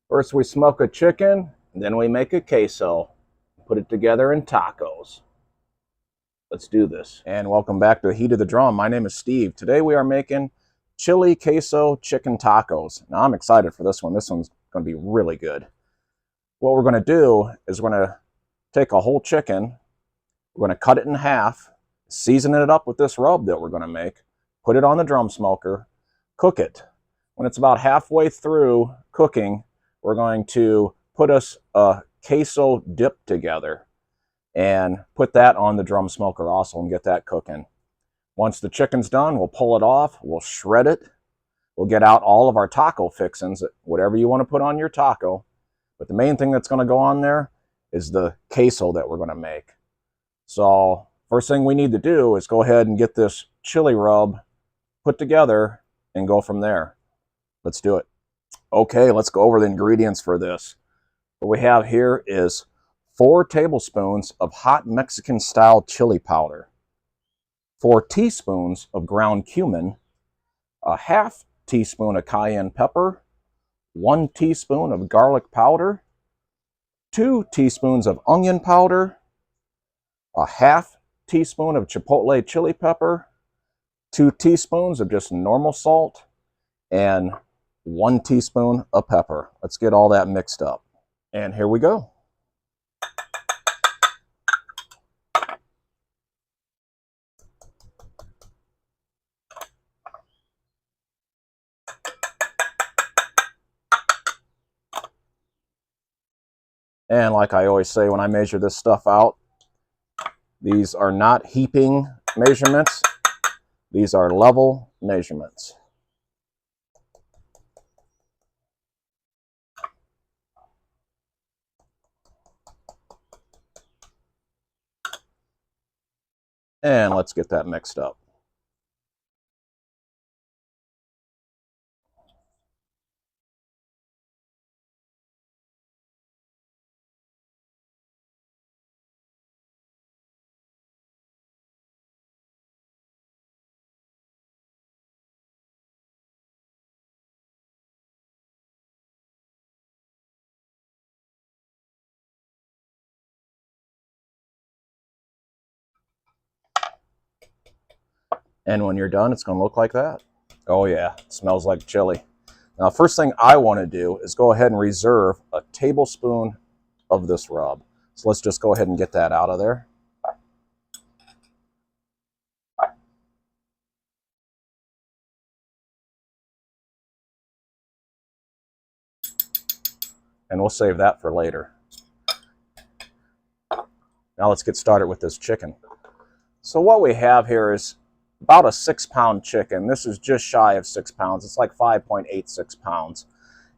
First we smoke a chicken, and then we make a queso. Put it together in tacos. Let's do this. And welcome back to Heat of the Drum. My name is Steve. Today we are making chili queso chicken tacos. Now I'm excited for this one. This one's going to be really good. What we're going to do is we're going to take a whole chicken, we're going to cut it in half, season it up with this rub that we're going to make, put it on the drum smoker, cook it. When it's about halfway through cooking, we're going to put us a queso dip together and put that on the drum smoker also and get that cooking. Once the chicken's done, we'll pull it off, we'll shred it, we'll get out all of our taco fixings, whatever you want to put on your taco. But the main thing that's going to go on there is the queso that we're going to make. So first thing we need to do is go ahead and get this chili rub put together and go from there. Let's do it. Okay, let's go over the ingredients for this. What we have here is 4 tablespoons of hot Mexican style chili powder, 4 teaspoons of ground cumin, a half teaspoon of cayenne pepper, 1 teaspoon of garlic powder, 2 teaspoons of onion powder, a half teaspoon of chipotle chili pepper, 2 teaspoons of just normal salt, and 1 teaspoon of pepper. Let's get all that mixed up. And here we go. And like I always say when I measure this stuff out, these are not heaping measurements. These are level measurements. And let's get that mixed up. And when you're done, it's going to look like that. Oh yeah, it smells like chili. Now, first thing I want to do is go ahead and reserve a tablespoon of this rub. So let's just go ahead and get that out of there. And we'll save that for later. Now let's get started with this chicken. So what we have here is about a 6-pound chicken. This is just shy of 6 pounds. It's like 5.86 pounds.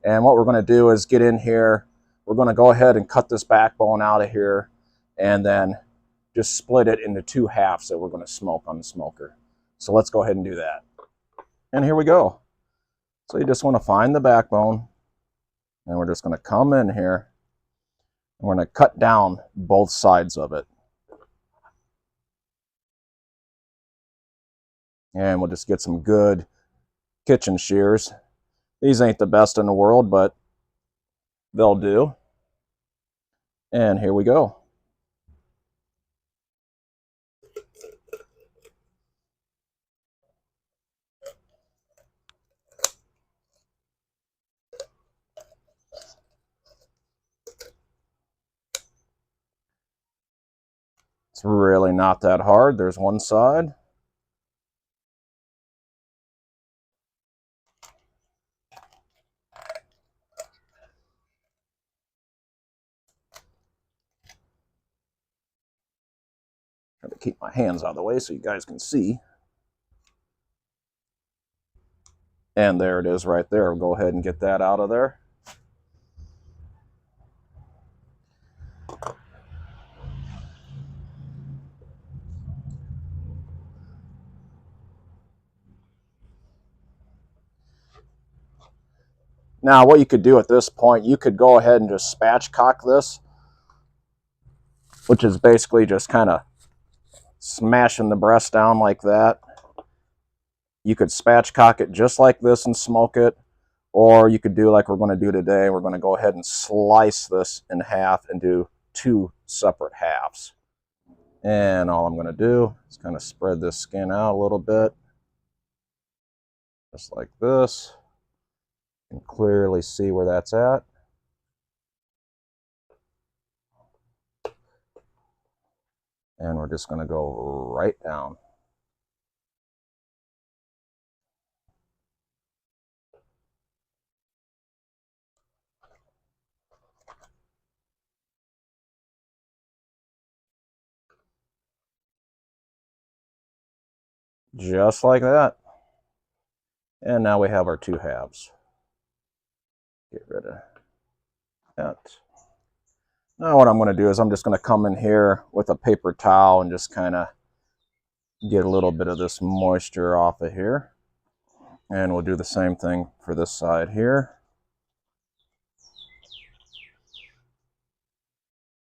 And what we're going to do is get in here. We're going to go ahead and cut this backbone out of here and then just split it into 2 halves that we're going to smoke on the smoker. So let's go ahead and do that. And here we go. So you just want to find the backbone, and we're just going to come in here and we're going to cut down both sides of it. And we'll just get some good kitchen shears. These ain't the best in the world, but they'll do. And here we go. It's really not that hard. There's one side. Try to keep my hands out of the way so you guys can see. And there it is right there. We'll go ahead and get that out of there. Now what you could do at this point, you could go ahead and just spatchcock this, which is basically just kind of smashing the breast down like that. You could spatchcock it just like this and smoke it, Or you could do like we're going to do today. We're going to go ahead and slice this in half and do 2 separate halves. And all I'm going to do is kind of spread this skin out a little bit, just like this. You can clearly see where that's at. And we're just going to go right down. Just like that. And now we have our 2 halves. Get rid of that. Now what I'm going to do is I'm just going to come in here with a paper towel and just kind of get a little bit of this moisture off of here. And we'll do the same thing for this side here.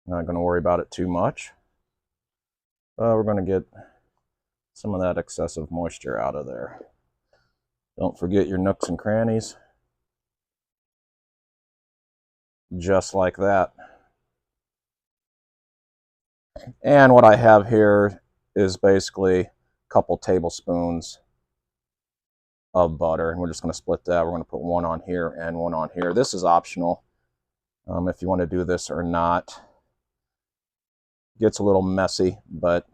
Not going to worry about it too much. We're going to get some of that excessive moisture out of there. Don't forget your nooks and crannies. Just like that. And what I have here is basically a couple tablespoons of butter. And we're just going to split that. We're going to put one on here and one on here. This is optional if you want to do this or not. It gets a little messy, but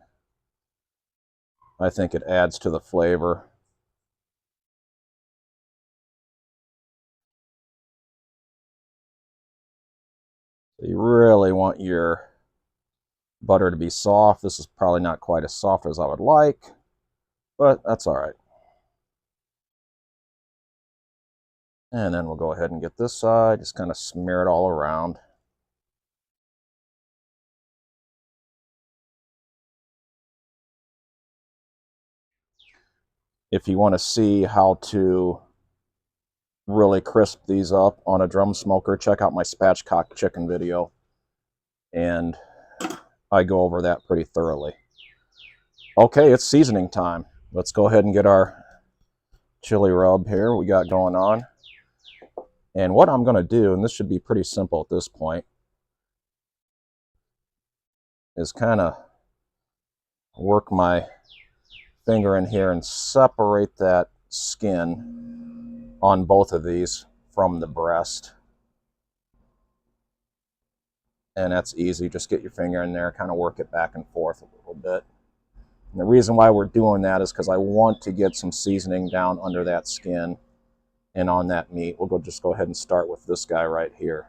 I think it adds to the flavor. So you really want your butter to be soft. This is probably not quite as soft as I would like, but that's all right. And then we'll go ahead and get this side, just kind of smear it all around. If you want to see how to really crisp these up on a drum smoker, check out my spatchcock chicken video. And I go over that pretty thoroughly. Okay, it's seasoning time. Let's go ahead and get our chili rub here we got going on. And what I'm going to do, and this should be pretty simple at this point, is kind of work my finger in here and separate that skin on both of these from the breast. And that's easy. Just get your finger in there, kind of work it back and forth a little bit. And the reason why we're doing that is because I want to get some seasoning down under that skin and on that meat. We'll just go ahead and start with this guy right here.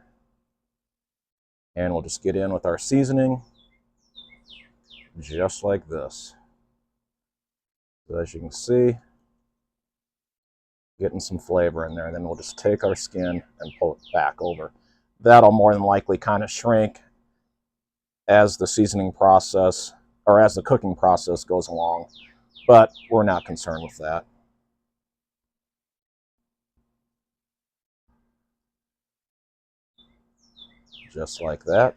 And we'll just get in with our seasoning, just like this. So as you can see, getting some flavor in there. And then we'll just take our skin and pull it back over. That'll more than likely kind of shrink as the seasoning process, or as the cooking process goes along, but we're not concerned with that. Just like that.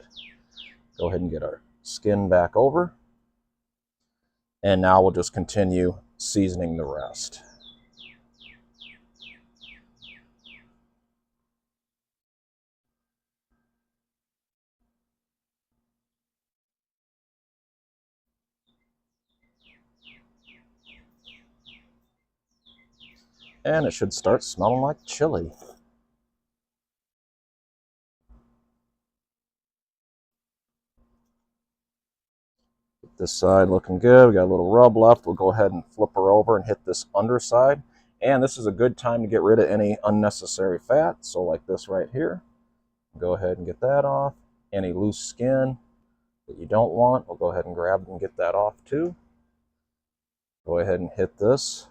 Go ahead and get our skin back over. And now we'll just continue seasoning the rest. And it should start smelling like chili. Get this side looking good. We got a little rub left. We'll go ahead and flip her over and hit this underside. And this is a good time to get rid of any unnecessary fat. So like this right here. Go ahead and get that off. Any loose skin that you don't want, we'll go ahead and grab and get that off too. Go ahead and hit this.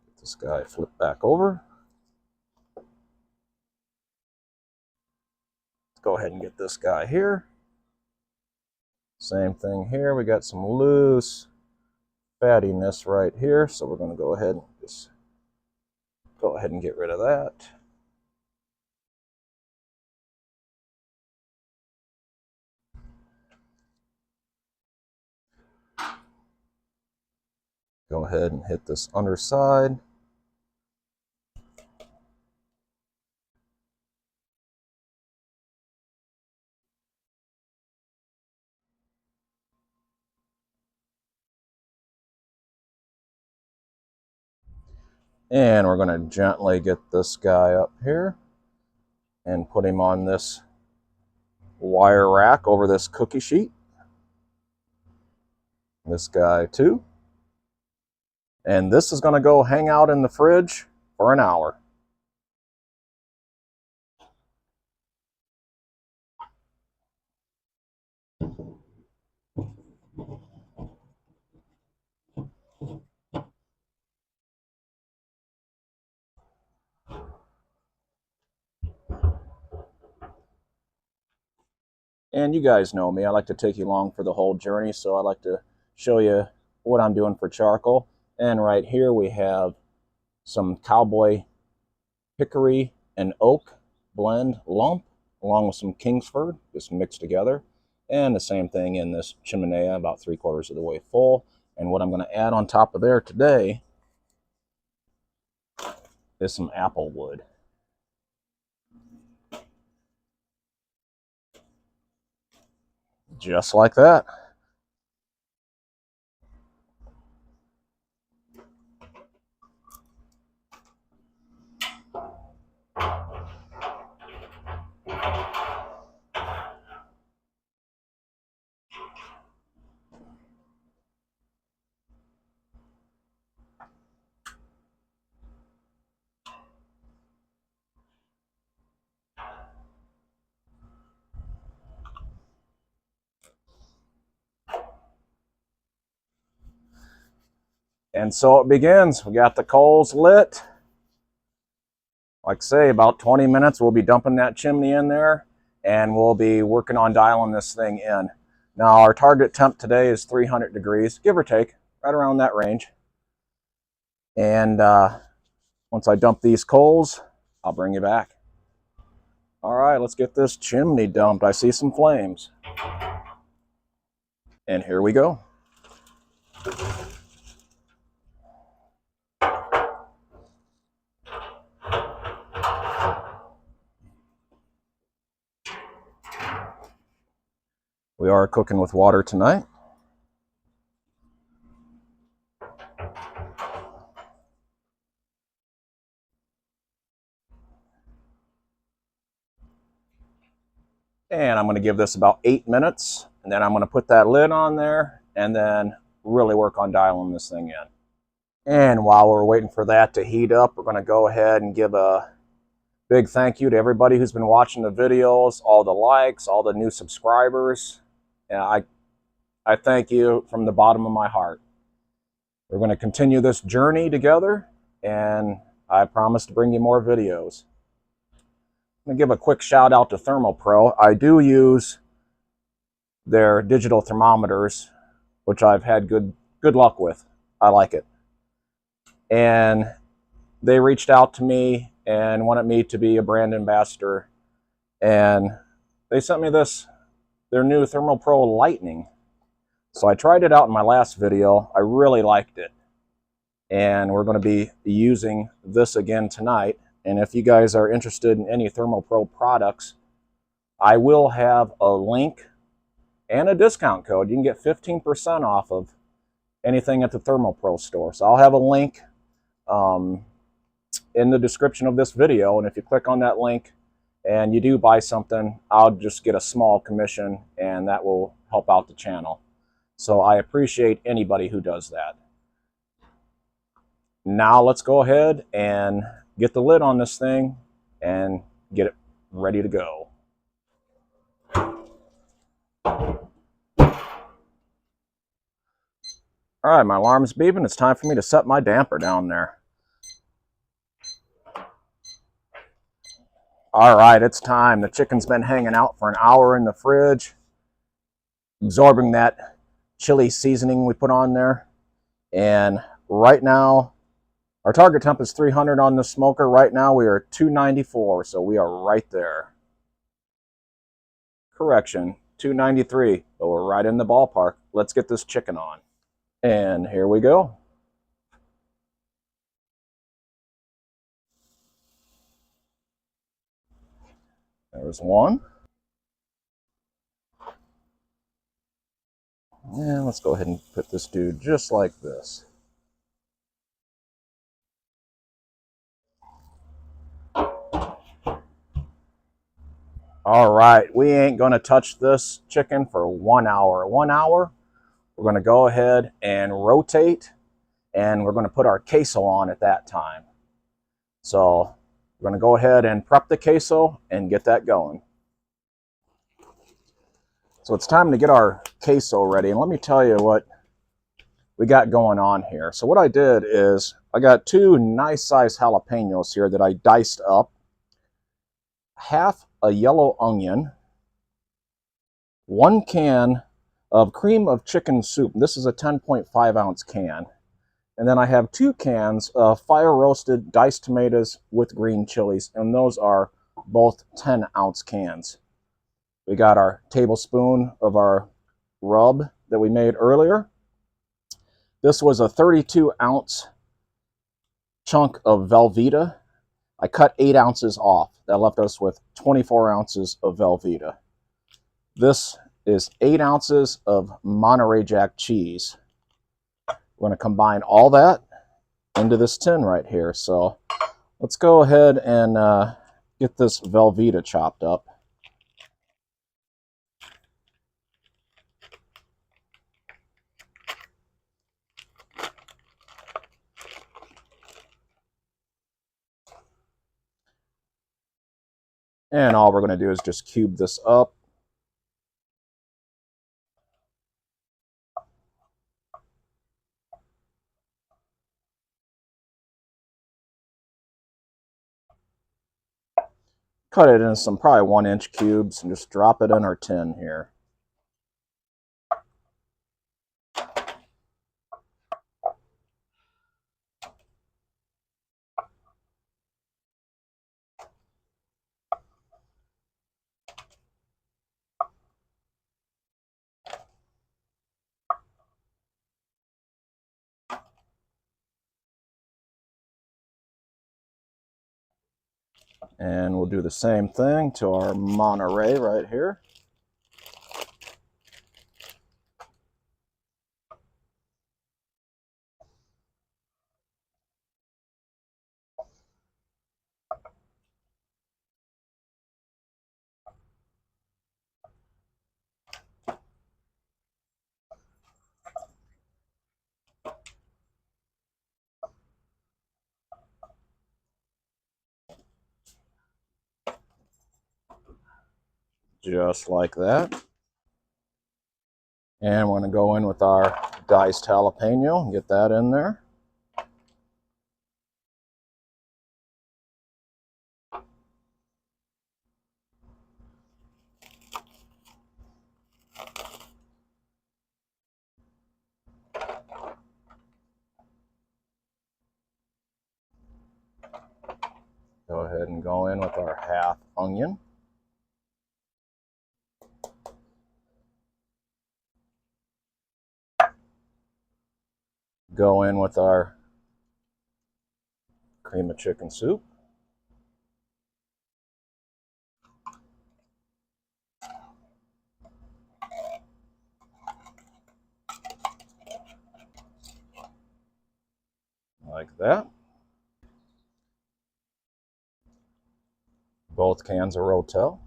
Get this guy flipped back over. Let's go ahead and get this guy here. Same thing here. We got some loose fattiness right here, so we're going to go ahead and just get rid of that. Go ahead and hit this underside. And we're going to gently get this guy up here and put him on this wire rack over this cookie sheet. This guy too. And this is going to go hang out in the fridge for an hour. And you guys know me, I like to take you along for the whole journey, so I like to show you what I'm doing for charcoal. And right here we have some cowboy hickory and oak blend lump, along with some Kingsford, just mixed together. And the same thing in this chimenea, about 3/4 of the way full. And what I'm going to add on top of there today is some apple wood. Just like that. And so it begins. We got the coals lit. Like I say, about 20 minutes, we'll be dumping that chimney in there, and we'll be working on dialing this thing in. Now, our target temp today is 300 degrees, give or take, right around that range. And once I dump these coals, I'll bring you back. All right, let's get this chimney dumped. I see some flames. And here we go. We are cooking with water tonight. And I'm going to give this about 8 minutes, and then I'm going to put that lid on there and then really work on dialing this thing in. And while we're waiting for that to heat up, we're going to go ahead and give a big thank you to everybody who's been watching the videos, all the likes, all the new subscribers. And I thank you from the bottom of my heart. We're going to continue this journey together, and I promise to bring you more videos. I'm going to give a quick shout out to ThermoPro. I do use their digital thermometers, which I've had good luck with. I like it. And they reached out to me and wanted me to be a brand ambassador. And they sent me their new ThermoPro Lightning. So I tried it out in my last video. I really liked it. And we're going to be using this again tonight. And if you guys are interested in any ThermoPro products, I will have a link and a discount code. You can get 15% off of anything at the ThermoPro store. So I'll have a link in the description of this video. And if you click on that link and you do buy something, I'll just get a small commission, and that will help out the channel. So I appreciate anybody who does that. Now let's go ahead and get the lid on this thing and get it ready to go. All right, my alarm's beeping. It's time for me to set my damper down there. All right, it's time. The chicken's been hanging out for an hour in the fridge, absorbing that chili seasoning we put on there. And right now, our target temp is 300 on the smoker. Right now, we are 294, so we are right there. Correction, 293, but we're right in the ballpark. Let's get this chicken on. And here we go. There's one. And let's go ahead and put this dude just like this. All right, we ain't gonna touch this chicken for 1 hour. 1 hour, we're gonna go ahead and rotate, and we're gonna put our queso on at that time. So we're gonna go ahead and prep the queso and get that going. So it's time to get our queso ready, and let me tell you what we got going on here. So what I did is I got 2 nice sized jalapenos here that I diced up, half a yellow onion, 1 can of cream of chicken soup. This is a 10.5 ounce can. And then I have 2 cans of fire roasted diced tomatoes with green chilies, and those are both 10 ounce cans. We got our tablespoon of our rub that we made earlier. This was a 32 ounce chunk of Velveeta. I cut 8 ounces off. That left us with 24 ounces of Velveeta. This is 8 ounces of Monterey Jack cheese. We're going to combine all that into this tin right here. So let's go ahead and get this Velveeta chopped up. And all we're going to do is just cube this up. Cut it into some probably 1-inch cubes and just drop it in our tin here. And we'll do the same thing to our Monterey right here. Just like that. And we're going to go in with our diced jalapeno and get that in there. Go ahead and go in with our half onion. Go in with our cream of chicken soup. Like that. Both cans of Rotel.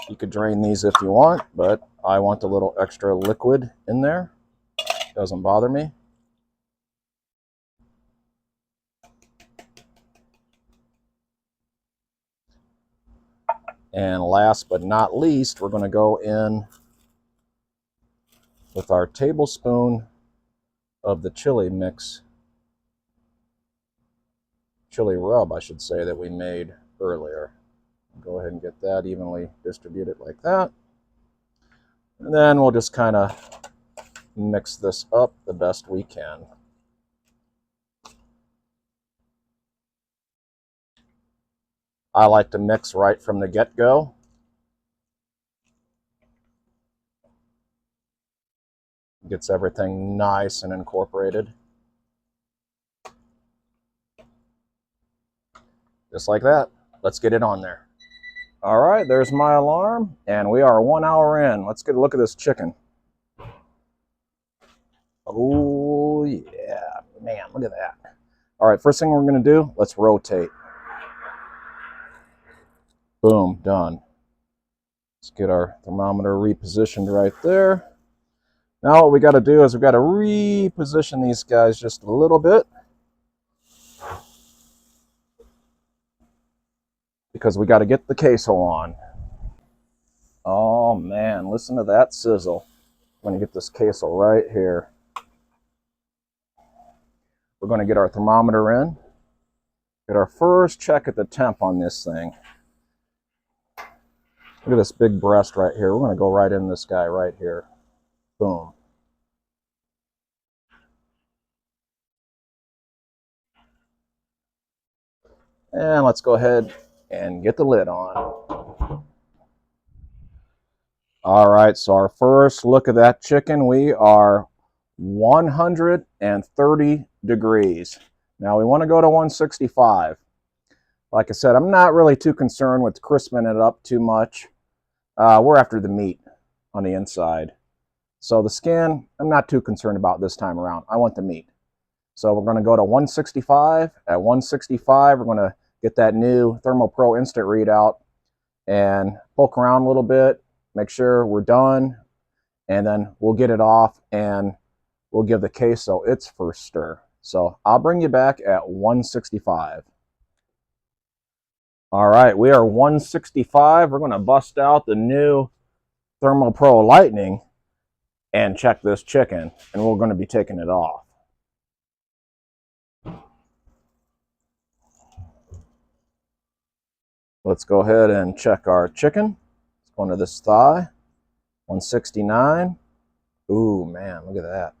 You could drain these if you want, but I want a little extra liquid in there. Doesn't bother me. And last but not least, we're going to go in with our tablespoon of the chili mix, chili rub, I should say, that we made earlier. Go ahead and get that evenly distributed like that. And then we'll just kind of mix this up the best we can. I like to mix right from the get-go. Gets everything nice and incorporated. Just like that. Let's get it on there. All right, there's my alarm, and we are 1 hour in. Let's get a look at this chicken. Oh, yeah. Man, look at that. All right, first thing we're going to do, let's rotate. Boom, done. Let's get our thermometer repositioned right there. Now what we got to do is we've got to reposition these guys just a little bit, because we got to get the queso on. Oh man, listen to that sizzle. I'm going to get this queso right here. We're going to get our thermometer in, get our first check at the temp on this thing. Look at this big breast right here. We're going to go right in this guy right here. Boom. And let's go ahead and get the lid on. All right, so our first look at that chicken, we are 130 degrees. Now we want to go to 165. Like I said, I'm not really too concerned with crisping it up too much. We're after the meat on the inside. So the skin, I'm not too concerned about this time around. I want the meat. So we're going to go to 165. At 165, we're going to get that new ThermoPro Instant readout and poke around a little bit, make sure we're done, and then we'll get it off and we'll give the queso its first stir. So I'll bring you back at 165. All right, we are 165. We're going to bust out the new ThermoPro Lightning and check this chicken, and we're going to be taking it off. Let's go ahead and check our chicken. Let's go into this thigh. 169. Ooh, man, look at that.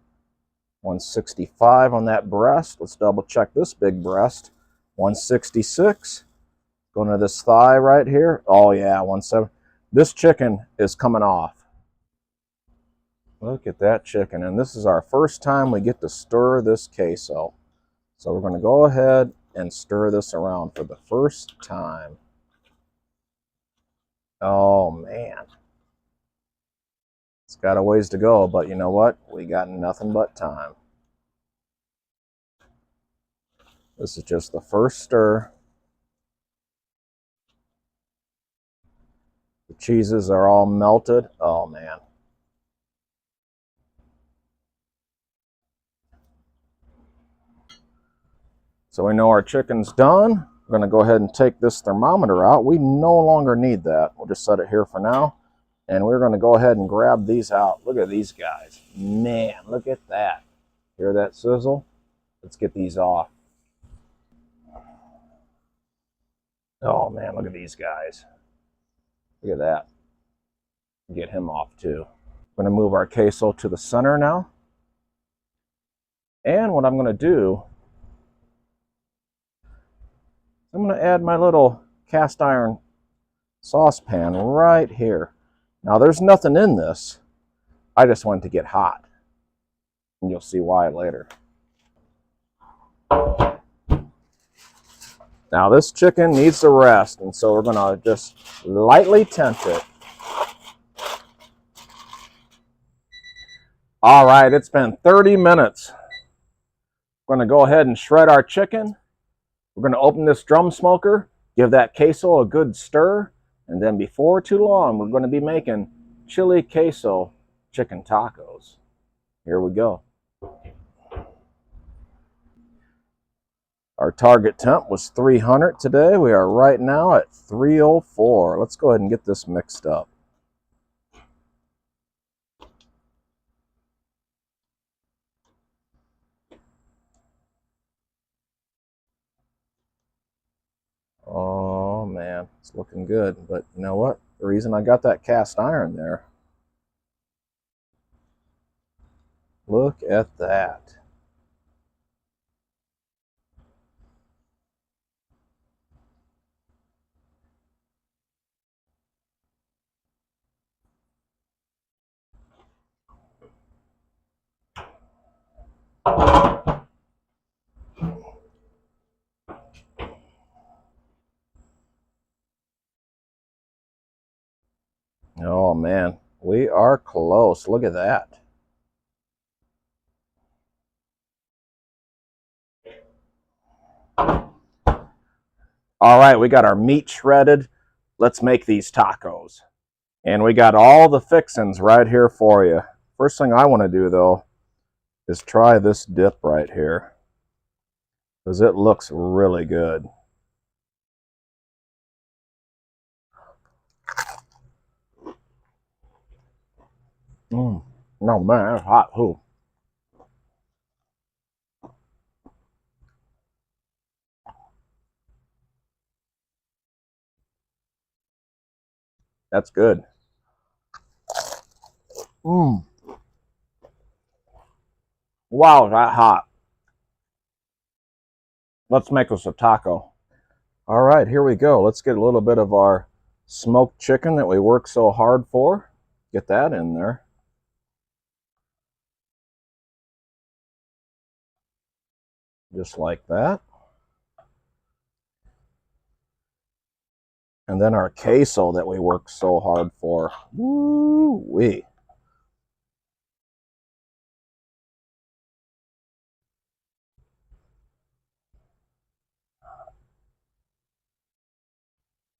165 on that breast. Let's double check this big breast. 166. Going to this thigh right here. Oh yeah, 170. This chicken is coming off. Look at that chicken. And this is our first time we get to stir this queso. So we're going to go ahead and stir this around for the first time. Oh man. It's got a ways to go, but you know what? We got nothing but time. This is just the first stir. The cheeses are all melted. Oh man. So we know our chicken's done. We're going to go ahead and take this thermometer out. We no longer need that. We'll just set it here for now. And we're going to go ahead and grab these out. Look at these guys. Man, look at that. Hear that sizzle? Let's get these off. Oh man, look at these guys. Look at that. Get him off too. I'm going to move our queso to the center now. And what I'm going to do, I'm going to add my little cast iron saucepan right here. Now there's nothing in this. I just want it to get hot. And you'll see why later. Now this chicken needs to rest, and so we're going to just lightly temp it. All right, it's been 30 minutes. We're going to go ahead and shred our chicken. We're going to open this drum smoker, give that queso a good stir, and then before too long, we're going to be making chili queso chicken tacos. Here we go. Our target temp was 300 today. We are right now at 304. Let's go ahead and get this mixed up. Oh man, it's looking good. But you know what? The reason I got that cast iron there, look at that. Oh man, we are close. Look at that. All right, we got our meat shredded. Let's make these tacos. And we got all the fixings right here for you. First thing I want to do though is try this dip right here, because it looks really good. No man, that's hot too. That's good. Wow, that hot. Let's make us a taco. All right, here we go. Let's get a little bit of our smoked chicken that we worked so hard for. Get that in there. Just like that. And then our queso that we worked so hard for. Woo-wee.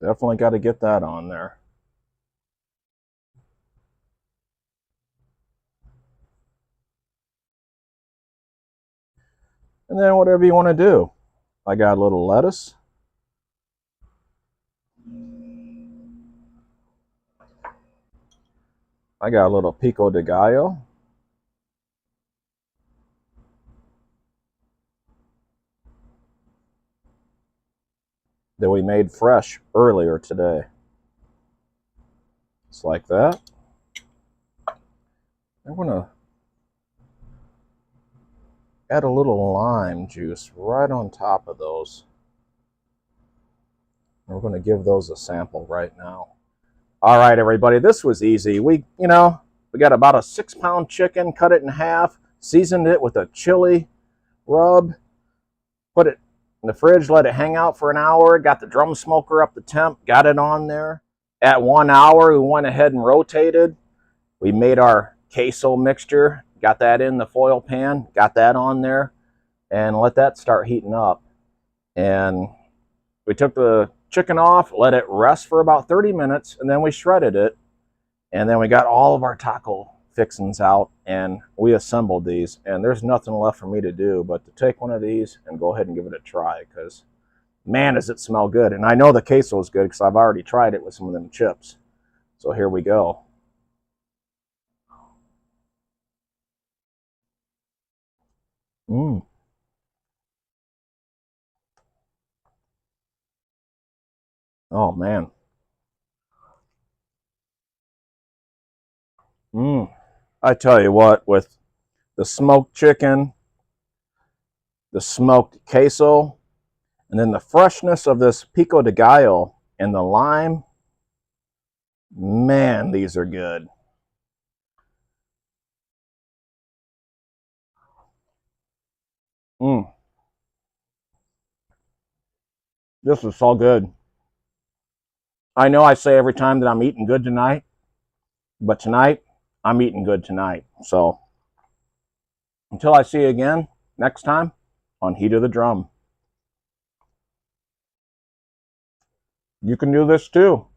Definitely got to get that on there. And then whatever you want to do. I got a little lettuce. I got a little pico de gallo. That we made fresh earlier today. Just like that. I'm going to add a little lime juice right on top of those. We're going to give those a sample right now. All right, everybody, this was easy. We got about a 6-pound chicken, cut it in half, seasoned it with a chili rub, put it in the fridge, let it hang out for an hour, got the drum smoker up the temp, got it on there. At 1 hour, we went ahead and rotated. We made our queso mixture, got that in the foil pan, got that on there, and let that start heating up. And we took the chicken off, let it rest for about 30 minutes, and then we shredded it. And then we got all of our taco fixings out, and we assembled these. And there's nothing left for me to do but to take one of these and go ahead and give it a try, because man, does it smell good. And I know the queso is good because I've already tried it with some of them chips. So here we go. Oh man. I tell you what, with the smoked chicken, the smoked queso, and then the freshness of this pico de gallo and the lime, man, these are good. This is so good. I know I say every time that I'm eating good tonight, but tonight, I'm eating good tonight. So until I see you again next time on Heat of the Drum, you can do this too.